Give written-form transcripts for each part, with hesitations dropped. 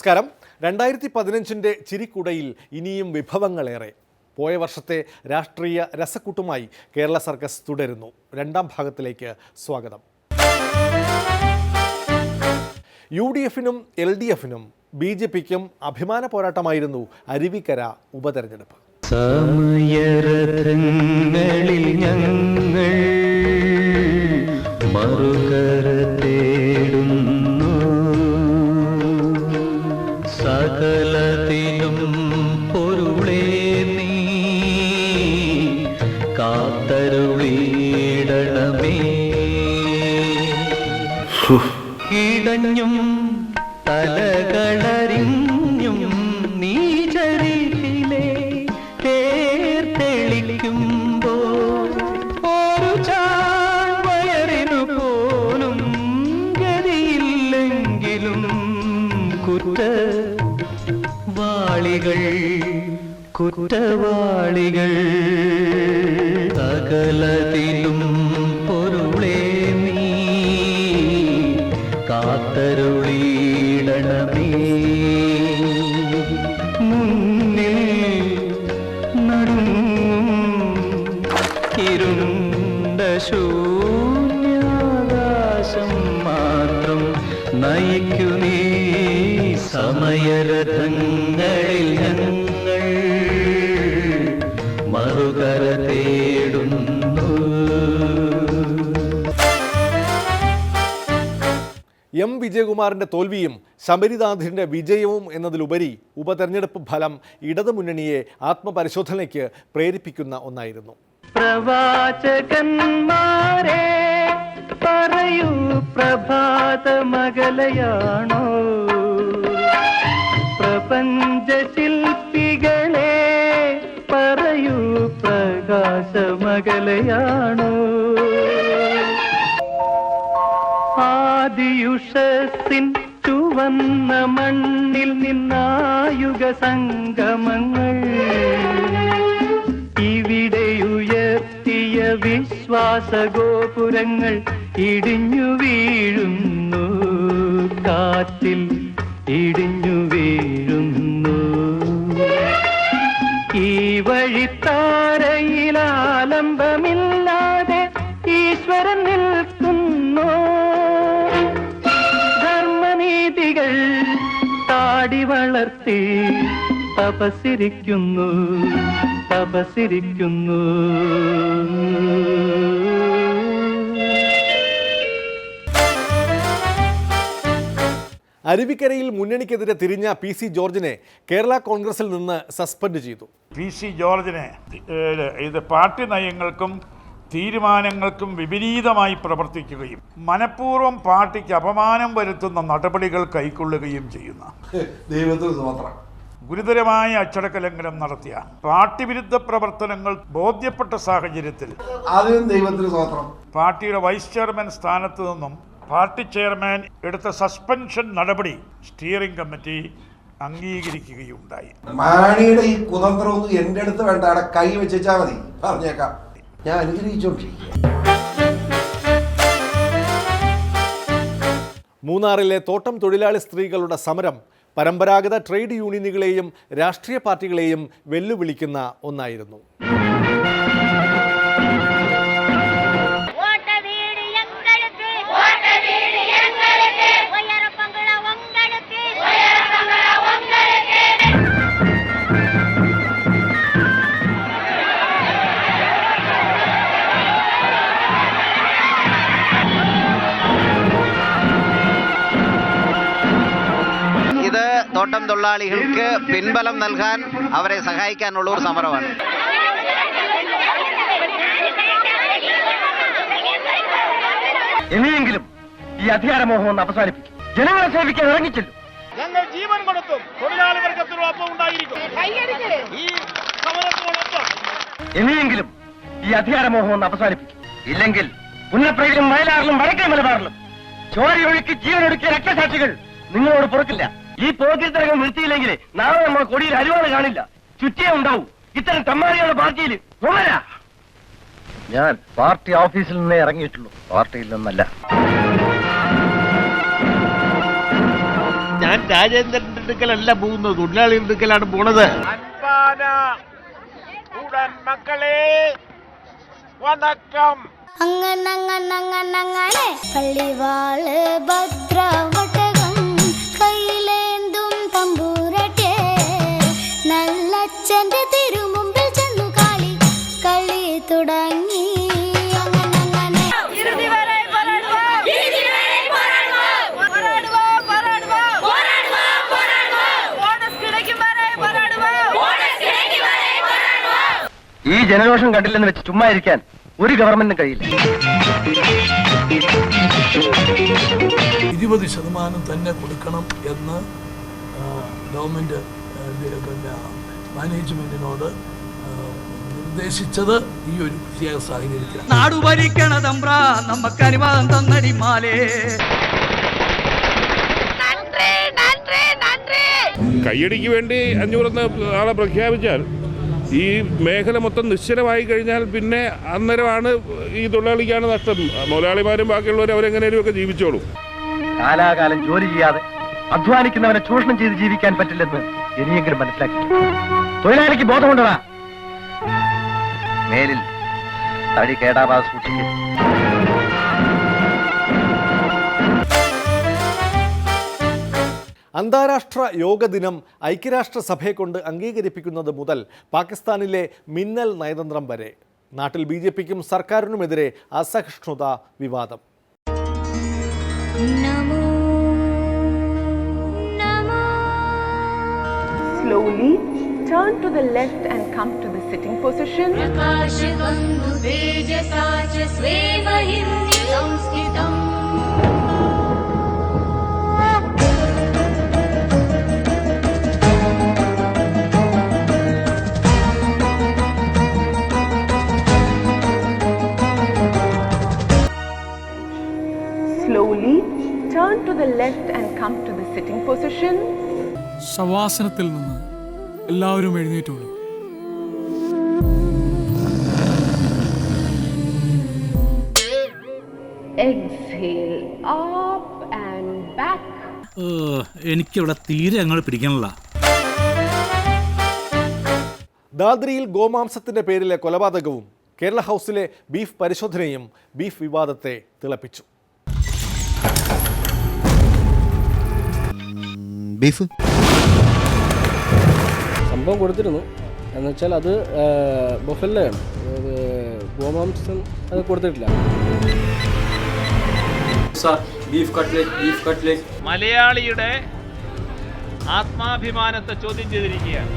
നമസ്കാരം. 2015 ചിരിക്കുടയിൽ ഇനിയും വിഭവങ്ങളേറെ. പോയ വർഷത്തെ രാഷ്ട്രീയ രസക്കൂട്ടുമായി കേരള സർക്കസ് തുടരുന്നു. രണ്ടാം ഭാഗത്തിലേക്ക് സ്വാഗതം. UDF-നും LDF-നും BJP-ക്കും അഭിമാന പോരാട്ടമായിരുന്നു അരുവിക്കര ഉപതെരഞ്ഞെടുപ്പ്. സമയരഥങ്ങളിൽ ഞങ്ങൾ മറുകര തേടുന്നു, സകലത്തിലും പൊരുളേ നീ കാത്തരുളിടണമേ. ഇടഞ്ഞും തലകളറിഞ്ഞും നീചരിലെ തെളിക്കുമ്പോൾ ഒരു ചാവയറിനു പോലും ഗതിയില്ലെങ്കിലും കുറ്റവാളികൾ സകലത്തിലും പൊരുളേ നീ കാത്തരുളിടണമേ. മുന്നിൽ നടുങ്ങും ഇരുണ്ട ശൂന്യാകാശം മാത്രം നയിക്കു നീ സമയരഥങ്ങളിൽ ഞങ്ങൾ മറുകര തേടുന്നു. M. വിജയകുമാറിൻ്റെ തോൽവിയും ശബരിനാഥിൻ്റെ വിജയവും എന്നതിലുപരി ഉപതെരഞ്ഞെടുപ്പ് ഫലം ഇടതുമുന്നണിയെ ആത്മപരിശോധനയ്ക്ക് പ്രേരിപ്പിക്കുന്ന ഒന്നായിരുന്നു. പ്രവാചകന്മാരെ പറയൂ, പ്രഭാതമകലയാണോ? പ്രപഞ്ച ശില്പികളെ പറയൂ, പ്രകാശമകലയാണോ? ആദിയുഷസിൻ ചുവന്ന മണ്ണിൽ നിന്നായുഗ സംഗമങ്ങൾ ഇവിടെയുയർത്തിയ വിശ്വാസഗോപുരങ്ങൾ ഇടിഞ്ഞു വീഴുന്നു, കാറ്റിൽ ഇടിഞ്ഞു വീഴുന്നു. ഈ വഴിത്താരയിലാലംബമില്ലാതെ ഈശ്വരൻ നിൽക്കുന്നു. ധർമ്മനീതികൾ താടി വളർത്തി തപസ്സിരിക്കുന്നു. അരുവിക്കരയിൽ മുന്നണിക്കെതിരെ തിരിഞ്ഞ PC ജോർജിനെ കേരള കോൺഗ്രസിൽ നിന്ന് സസ്പെൻഡ് ചെയ്തു. PC ജോർജിനെ ഇത് പാർട്ടി നയങ്ങൾക്കും തീരുമാനങ്ങൾക്കും വിപരീതമായി പ്രവർത്തിക്കുകയും മനഃപൂർവ്വം പാർട്ടിക്ക് അപമാനം വരുത്തുന്ന നടപടികൾ കൈക്കൊള്ളുകയും ചെയ്യുന്ന ഗുരുതരമായ അച്ചടക്ക ലംഘനം നടത്തിയ പാർട്ടി വിരുദ്ധ പ്രവർത്തനങ്ങൾ ബോധ്യപ്പെട്ട സാഹചര്യത്തിൽ പാർട്ടിയുടെ വൈസ് ചെയർമാൻ സ്ഥാനത്ത് നിന്നും പാർട്ടി ചെയർമാൻ എടുത്ത സസ്പെൻഷൻ നടപടി സ്റ്റിയറിംഗ് കമ്മിറ്റി അംഗീകരിക്കുകയുണ്ടായി. മാണിയുടെ ഈ കുതന്ത്രമൊന്നും എന്റെ അടുത്ത് വേണ്ട, അവിടെ കൈ വെച്ചാൽ മതി, പറഞ്ഞേക്കാം. ഞാൻ അനുഗ്രഹിച്ചോണ്ടിരിക്കുക. മൂന്നാറിലെ തോട്ടം തൊഴിലാളി സ്ത്രീകളുടെ സമരം പരമ്പരാഗത ട്രേഡ് യൂണിയനുകളെയും രാഷ്ട്രീയ പാർട്ടികളെയും വെല്ലുവിളിക്കുന്ന ഒന്നായിരുന്നു. തോട്ടം തൊഴിലാളികൾക്ക് പിൻബലം നൽകാൻ, അവരെ സഹായിക്കാനുള്ള ഒരു സമരമാണ്. എങ്ങനെയെങ്കിലും ഈ അധികാരമോഹം ഒന്ന് അവസാനിപ്പിക്കും. ജനങ്ങളെ സേവിക്കാൻ ഇറങ്ങിച്ചില്ല. ഞങ്ങൾ ജീവൻ കൊടുത്തും തൊഴിലാളി വർഗത്തിനൊപ്പം ഉണ്ടായിരിക്കും. ഈ സമരത്തിനോടൊപ്പം എങ്ങനെയെങ്കിലും ഈ അധികാരമോഹം ഒന്ന് അവസാനിപ്പിക്കും. ഇല്ലെങ്കിൽ പുന്നപ്രയിലും വയലാറിലും വടക്കേ മലബാറിലും ചോരയൊഴുക്കി ജീവനൊടുക്കിയ രക്തസാക്ഷികൾ നിങ്ങളോട് പുറത്തില്ല. ഈ പോക്കിത്തരകം നിർത്തിയില്ലെങ്കിൽ നാളെ നമ്മൾ കൊടിയിൽ അരിവാള് കാണില്ല, ചുറ്റിയേ ഉണ്ടാവും. ഇത്തരം തമ്മാരികളുടെ പാർട്ടിയിൽ ഞാൻ പാർട്ടി ഓഫീസിൽ നിന്നേ ഇറങ്ങിയിട്ടുള്ളൂ, പാർട്ടിയിൽ നിന്നല്ല. ഞാൻ രാജേന്ദ്രന്റെ അടുക്കലല്ല പോകുന്നത്, തൊഴിലാളികളുടെ അടുക്കലാണ് പോണത്. മക്കളെ വണക്കം. അങ്ങനെ പള്ളിവാള് ഭദ്രവട്ടകം കയ്യിലേന്തും തമ്പൂരട്ടെ നല്ലച്ഛന്റെ തിരുമുമ്പിൽ ചെന്നു കളി തുടങ്ങി. ഈ ജനരോഷം കണ്ടില്ലെന്ന് വെച്ച് ചുമ്മാ ഇരിക്കാൻ ഒരു ഗവൺമെന്റിനും കഴിയില്ല. 20% തന്നെ കൊടുക്കണം എന്ന് ഗവൺമെന്റ് മാനേജ്മെന്റിനോട് നിർദ്ദേശിച്ചത് ഈ ഒരു പ്രത്യേക സാഹചര്യത്തിലാണ്. നാടു ഭരിക്കണ തമ്പ്ര നമുക്ക് അനുവാദം തന്നടി മാലേ. കയ്യടിക്ക് വേണ്ടി 500 ആളെ പ്രഖ്യാപിച്ചാൽ ഈ മേഖല മൊത്തം നിശ്ചലമായി കഴിഞ്ഞാൽ പിന്നെ അന്നേരമാണ് ഈ തൊഴിലാളിക്കാണ് നഷ്ടം. മുതലാളിമാരും ബാക്കിയുള്ളവരും അവരെങ്ങനെയൊക്കെ ജീവിച്ചോളും. കാലാകാലം ജോലി ചെയ്യാതെ അധ്വാനിക്കുന്നവനെ ചൂഷണം ചെയ്ത് ജീവിക്കാൻ പറ്റില്ലെന്ന് ഇനിയെങ്കിലും മനസ്സിലാക്കി. തൊഴിലാളിക്ക് ബോധമുണ്ടടാ. മേലിൽ തടി കേടാവാതെ സൂക്ഷിക്കും. അന്താരാഷ്ട്ര യോഗ ദിനം ഐക്യരാഷ്ട്രസഭയെ കൊണ്ട് അംഗീകരിപ്പിക്കുന്നത് മുതൽ പാകിസ്ഥാനിലെ മിന്നൽ നയതന്ത്രം വരെ നാട്ടിൽ BJPക്കും സർക്കാരിനുമെതിരെ അസഹിഷ്ണുത വിവാദം. Slowly turn to the left and come to the sitting position. Slowly turn to the left and come to the sitting position. ശവാസനത്തിൽ നിന്ന് എല്ലാവരും എഴുന്നേറ്റുള്ളൂ. Exhale up and back. എനിക്കിവിടെ തീരെ അങ്ങോട്ട് പിടിക്കണല്ല. ദാദ്രിയിൽ ഗോമാംസത്തിന്റെ പേരിലെ കൊലപാതകവും കേരള ഹൗസിലെ ബീഫ് പരിശോധനയും ബീഫ് വിവാദത്തെ തിളപ്പിച്ചു. ബീഫ് സംഭവം കൊടുത്തിരുന്നു എന്നുവെച്ചാൽ അത് ബൊഫല്ലയാണ്, ഗോമാംസം അത് കൊടുത്തിട്ടില്ല. മലയാളിയുടെ ആത്മാഭിമാനത്തെ ചോദ്യം ചെയ്തിരിക്കുകയാണ്.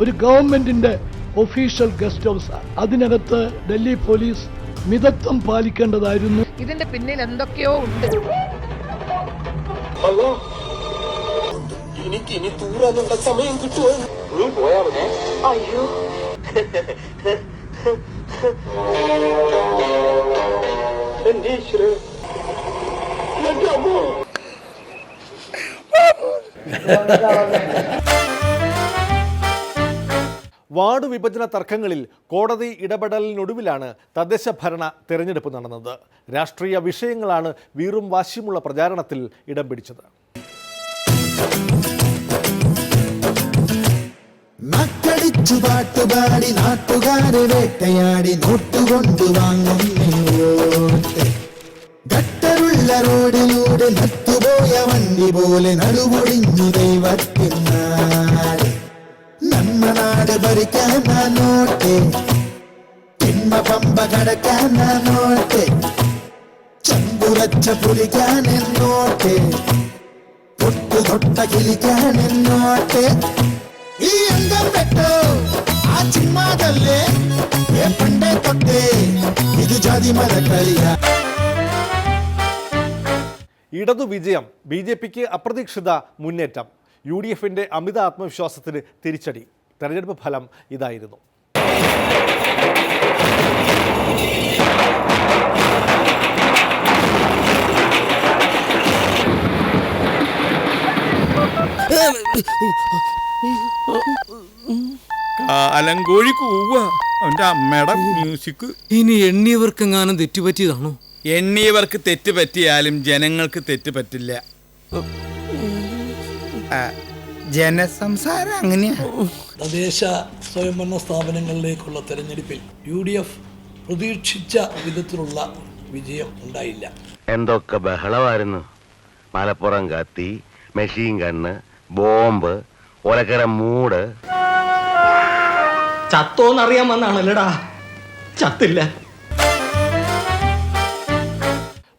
ഒരു ഗവൺമെന്റിന്റെ ഒഫീഷ്യൽ ഗസ്റ്റ് ഹൗസ്, അതിനകത്ത് ഡൽഹി പോലീസ് മിതത്വം പാലിക്കേണ്ടതായിരുന്നു. ഇതിന്റെ പിന്നിൽ എന്തൊക്കെയോ ഉണ്ട്. ഇനി തൂറാനുള്ള സമയം കിട്ടുമോ? നീ പോയാ മതി. അയ്യോ എന്റെ ഈശ്വര, എന്റെ അമ്മ. വാർഡ് വിഭജന തർക്കങ്ങളിൽ കോടതി ഇടപെടലിനൊടുവിലാണ് തദ്ദേശ ഭരണ തെരഞ്ഞെടുപ്പ് നടന്നത്. രാഷ്ട്രീയ വിഷയങ്ങളാണ് വീറും വാശിയുമുള്ള പ്രചാരണത്തിൽ ഇടം പിടിച്ചത്. നട്ടടിച്ചു പാട്ടുപാടി നാട്ടുകാരെ വേട്ടയാടി നോട്ടുകൊണ്ടു വാങ്ങും ഗട്ടറുള്ള റോഡിലൂടെ നത്തുപോയ വണ്ടി പോലെ നടുപൊടിഞ്ഞു ദൈവത്തിനാട്. നമ്മ നാട് ഭരിക്കാൻ നോട്ടെ, തിന്മ പമ്പ കടക്കാൻ നോട്ടെ, ചമ്പുറച്ച പുലിക്കാൻ എന്നോട്ടെ, പൊട്ടുതൊട്ട കിളിക്കാൻ എന്നോട്ടെ. ഈ അംഗം പെട്ടോ ആ ചിമ്മാതല്ലേ പണ്ടേ തൊട്ടേ ഇത് ജാതി മതക്കളിയ. ഇടതു വിജയം, BJPക്ക് അപ്രതീക്ഷിത മുന്നേറ്റം, UDFന്റെ അമിത ആത്മവിശ്വാസത്തിന് തിരിച്ചടി. തെരഞ്ഞെടുപ്പ് ഫലം ഇതായിരുന്നു. കാലങ്കോഴി കൂവ അവന്റെ അമ്മയുടെ മ്യൂസിക്. ഇനി എണ്ണിയവർക്കെങ്ങാനും തെറ്റുപറ്റിയതാണോ? എണ്ണിയവർക്ക് തെറ്റ് പറ്റിയാലും ജനങ്ങൾക്ക് തെറ്റ് പറ്റില്ല. ജനസംസാരം അങ്ങനെയാ. തദ്ദേശ സ്വയംഭരണ സ്ഥാപനങ്ങളിലേക്കുള്ള തെരഞ്ഞെടുപ്പിൽ UDF പ്രതീക്ഷിച്ച വിധത്തിലുള്ള വിജയം ഉണ്ടായില്ല. എന്തൊക്കെ ബഹളമായിരുന്നു. മലപ്പുറം കത്തി, മെഷീൻ ഗണ്ണ്, ബോംബ്, ഒലക്കര മൂട്. ചത്തോന്നറിയാൻ വന്നാണല്ലടാ, ചത്തില്ല.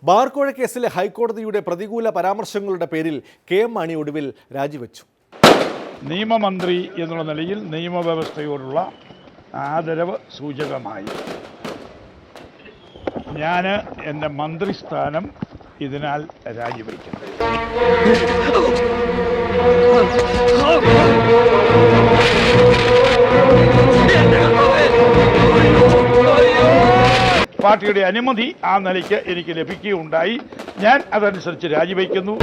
ബാർക്കോഴ കേസിലെ ഹൈക്കോടതിയുടെ പ്രതികൂല പരാമർശങ്ങളുടെ പേരിൽ KM മാണി ഒടുവിൽ രാജിവെച്ചു. നിയമമന്ത്രി എന്നുള്ള നിലയിൽ നിയമവ്യവസ്ഥയോടുള്ള ആദരവ് സൂചകമായി ഞാൻ എൻ്റെ മന്ത്രിസ്ഥാനം ഇതിനാൽ രാജിവെക്കുന്നു. പാർട്ടിയുടെ അനുമതി ആ നിലയ്ക്ക് എനിക്ക് ലഭിക്കുകയുണ്ടായി. ഞാൻ അതനുസരിച്ച് രാജിവെക്കുന്നു.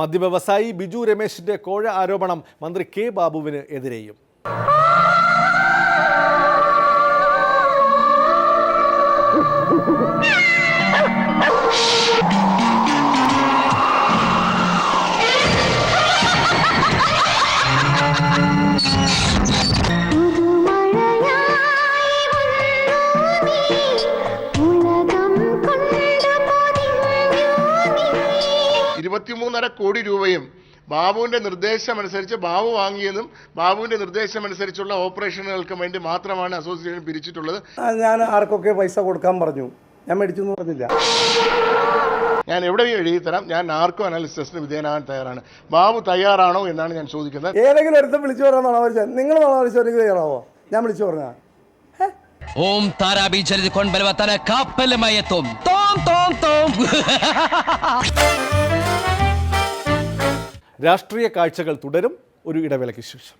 മദ്യവ്യവസായി ബിജു രമേശിന്റെ കോഴ ആരോപണം മന്ത്രി K ബാബുവിന് എതിരെയും. കോടി രൂപയും ബാബുവിന്റെ നിർദ്ദേശമനുസരിച്ച് ബാബു വാങ്ങിയതും ബാബുവിന്റെ നിർദ്ദേശമനുസരിച്ചുള്ള ഓപ്പറേഷനുകൾക്ക് വേണ്ടി മാത്രമാണ് അസോസിയേഷൻ പിരിച്ചിട്ടുള്ളത്. ഞാൻ ആർക്കൊക്കെ പൈസ കൊടുക്കാൻ പറഞ്ഞു, ഞാൻ മേടിച്ചു എന്ന് പറഞ്ഞില്ല. ഞാൻ എവിടെയും എഴുതി തരാം. ഞാൻ നാർക്കോ അനാലിസിസിന് വിധേയനാകാൻ തയ്യാറാണ്. ബാബു തയ്യാറാണോ എന്നാണ് ഞാൻ ചോദിക്കുന്നത്. ഏതെങ്കിലും ഒരുത്തം വിളിച്ചു പറയാനാണോ വിളിച്ചത്? നിങ്ങൾ വിളിച്ചവർക്ക് തയ്യാറാവോ? ഞാൻ വിളിച്ചു പറഞ്ഞാ ഓം താരാബി ചരിത് കൊണ്ടുവരുവത്തന കാപ്പലുമയത്തും തോം തോം തോം. രാഷ്ട്രീയ കാഴ്ചകൾ തുടരും ഒരു ഇടവേളയ്ക്ക് ശേഷം.